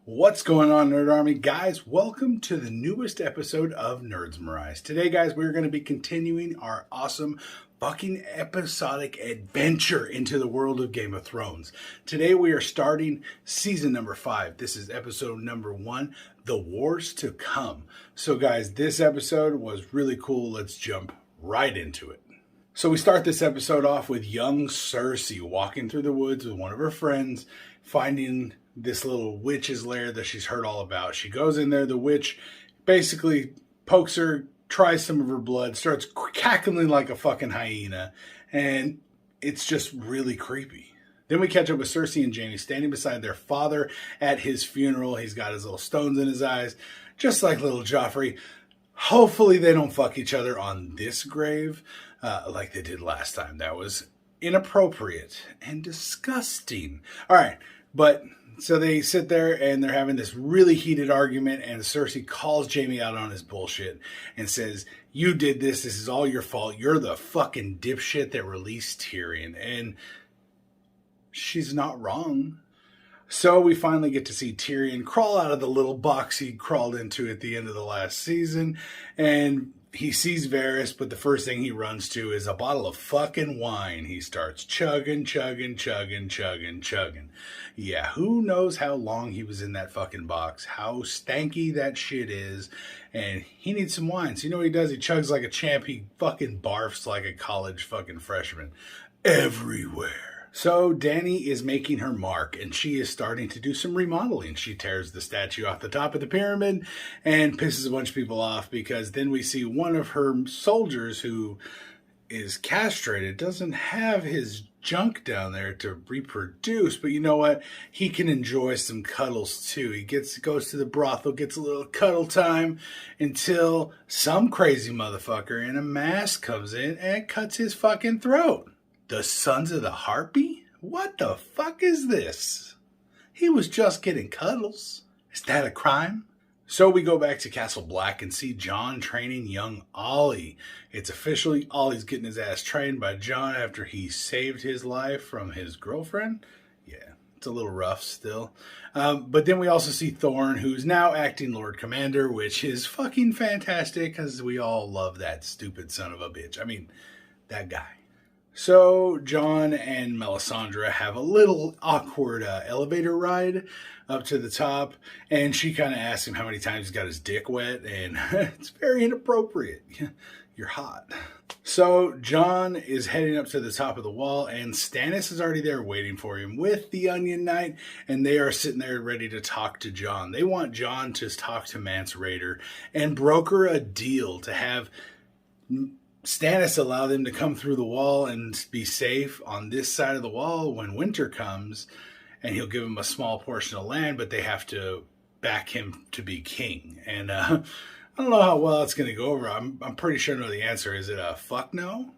What's going on, Nerd Army? Guys, welcome to the newest episode of Nerdsmerize. Today, guys, we're going to be continuing our awesome fucking episodic adventure into the world of Game of Thrones. Today, we are starting season number 5. This is episode number 1, The Wars to Come. So, guys, this episode was really cool. Let's jump right into it. So we start this episode off with young Cersei walking through the woods with one of her friends, finding this little witch's lair that she's heard all about. She goes in there, the witch basically pokes her, tries some of her blood, starts cackling like a fucking hyena, and it's just really creepy. Then we catch up with Cersei and Jaime standing beside their father at his funeral. He's got his little stones in his eyes, just like little Joffrey. Hopefully they don't fuck each other on this grave like they did last time. That was inappropriate and disgusting. All right, but so they sit there and they're having this really heated argument, and Cersei calls Jaime out on his bullshit and says, "You did this. This is all your fault. You're the fucking dipshit that released Tyrion." And she's not wrong. So we finally get to see Tyrion crawl out of the little box he crawled into at the end of the last season, and he sees Varys, but the first thing he runs to is a bottle of fucking wine. He starts chugging. Yeah, who knows how long he was in that fucking box, how stanky that shit is, and he needs some wine. So you know what he does? He chugs like a champ. He fucking barfs like a college fucking freshman everywhere. So Dany is making her mark, and she is starting to do some remodeling. She tears the statue off the top of the pyramid and pisses a bunch of people off, because then we see one of her soldiers who is castrated, doesn't have his junk down there to reproduce, but you know what? He can enjoy some cuddles too. He goes to the brothel, gets a little cuddle time until some crazy motherfucker in a mask comes in and cuts his fucking throat. The Sons of the Harpy? What the fuck is this? He was just getting cuddles. Is that a crime? So we go back to Castle Black and see Jon training young Ollie. It's officially Ollie's getting his ass trained by Jon after he saved his life from his girlfriend. Yeah, it's a little rough still. But then we also see Thorne, who's now acting Lord Commander, which is fucking fantastic because we all love that stupid son of a bitch. I mean, that guy. So Jon and Melisandre have a little awkward elevator ride up to the top, and she kind of asks him how many times he's got his dick wet, and it's very inappropriate. You're hot. So Jon is heading up to the top of the wall, and Stannis is already there waiting for him with the Onion Knight, and they are sitting there ready to talk to Jon. They want Jon to talk to Mance Rayder and broker a deal to have Stannis allow them to come through the wall and be safe on this side of the wall when winter comes, and he'll give them a small portion of land, but they have to back him to be king. And I don't know how well it's going to go over. I'm pretty sure I know the answer. Is it a fuck no?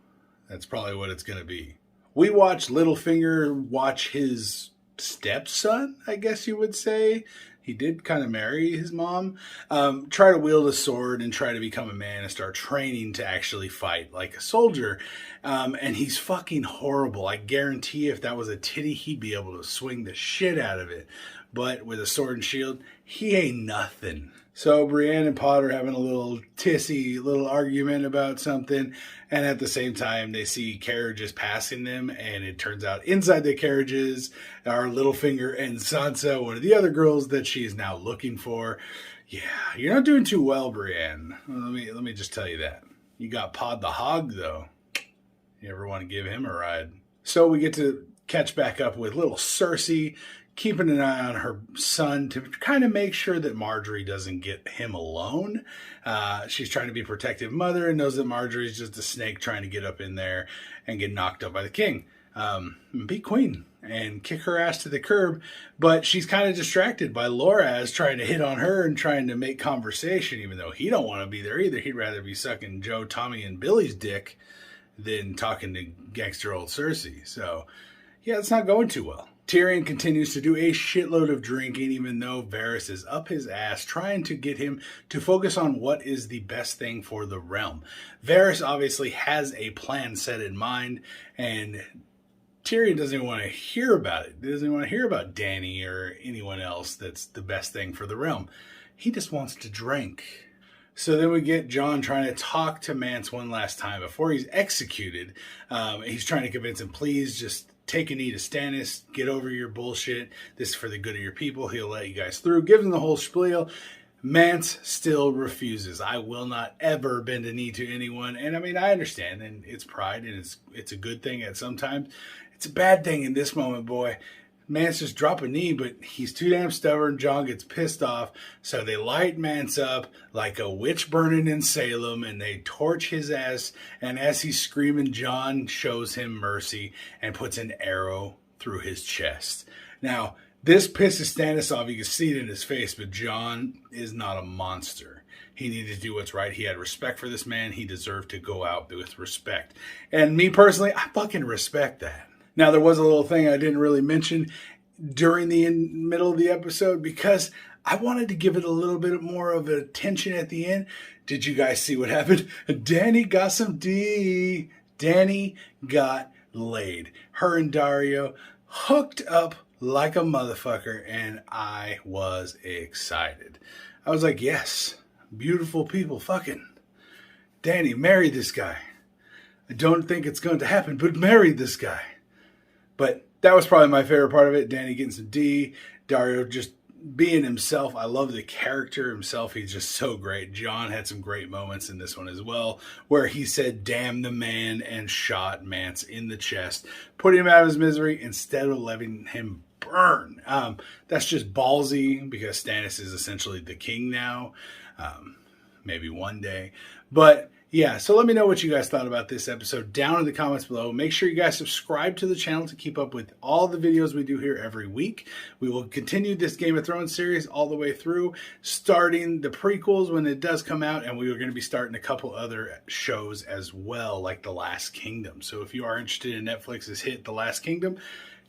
That's probably what it's going to be. We watch Littlefinger watch his stepson, I guess you would say. He did kind of marry his mom, try to wield a sword and try to become a man and start training to actually fight like a soldier. And he's fucking horrible. I guarantee if that was a titty, he'd be able to swing the shit out of it. But with a sword and shield, he ain't nothing. So Brienne and Potter having a little little argument about something. And at the same time, they see carriages passing them. And it turns out inside the carriages are Littlefinger and Sansa, one of the other girls that she is now looking for. Yeah, you're not doing too well, Brienne. Let me just tell you that. You got Pod the Hog, though. You ever want to give him a ride? So we get to catch back up with little Cersei, keeping an eye on her son to kind of make sure that Marjorie doesn't get him alone. She's trying to be a protective mother and knows that Marjorie's just a snake trying to get up in there and get knocked up by the king. Be queen and kick her ass to the curb. But she's kind of distracted by Loras trying to hit on her and trying to make conversation, even though he don't want to be there either. He'd rather be sucking Joe, Tommy, and Billy's dick than talking to gangster old Cersei. So, yeah, it's not going too well. Tyrion continues to do a shitload of drinking, even though Varys is up his ass trying to get him to focus on what is the best thing for the realm. Varys obviously has a plan set in mind, and Tyrion doesn't even want to hear about it. He doesn't want to hear about Dany or anyone else that's the best thing for the realm. He just wants to drink. So then we get Jon trying to talk to Mance one last time before he's executed. He's trying to convince him, please just take a knee to Stannis. Get over your bullshit. This is for the good of your people. He'll let you guys through. Give him the whole spiel. Mance still refuses. I will not ever bend a knee to anyone. And I mean, I understand, and it's pride, and it's a good thing at some times. It's a bad thing in this moment, boy. Mance just drop a knee, but he's too damn stubborn. Jon gets pissed off, so they light Mance up like a witch burning in Salem, and they torch his ass. And as he's screaming, Jon shows him mercy and puts an arrow through his chest. Now, this pisses Stannis off. You can see it in his face, but Jon is not a monster. He needed to do what's right. He had respect for this man. He deserved to go out with respect. And me personally, I fucking respect that. Now, there was a little thing I didn't really mention during the middle of the episode because I wanted to give it a little bit more of attention at the end. Did you guys see what happened? Dany got some D. Dany got laid. Her and Daario hooked up like a motherfucker, and I was excited. I was like, yes, beautiful people fucking. Dany, marry this guy. I don't think it's going to happen, but marry this guy. But that was probably my favorite part of it. Dany getting some D. Daario just being himself. I love the character himself. He's just so great. Jon had some great moments in this one as well, where he said, damn the man, and shot Mance in the chest, putting him out of his misery instead of letting him burn. That's just ballsy because Stannis is essentially the king now. Maybe one day. But yeah, so let me know what you guys thought about this episode down in the comments below. Make sure you guys subscribe to the channel to keep up with all the videos we do here every week. We will continue this Game of Thrones series all the way through, starting the prequels when it does come out, and we are going to be starting a couple other shows as well, like The Last Kingdom. So if you are interested in Netflix's hit The Last Kingdom,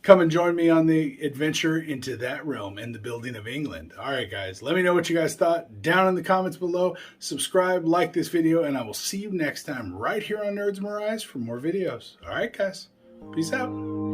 come and join me on the adventure into that realm and the building of England. All right, guys, let me know what you guys thought down in the comments below. Subscribe, like this video, and I will see you next time right here on Nerds Mirais for more videos. All right, guys, peace out.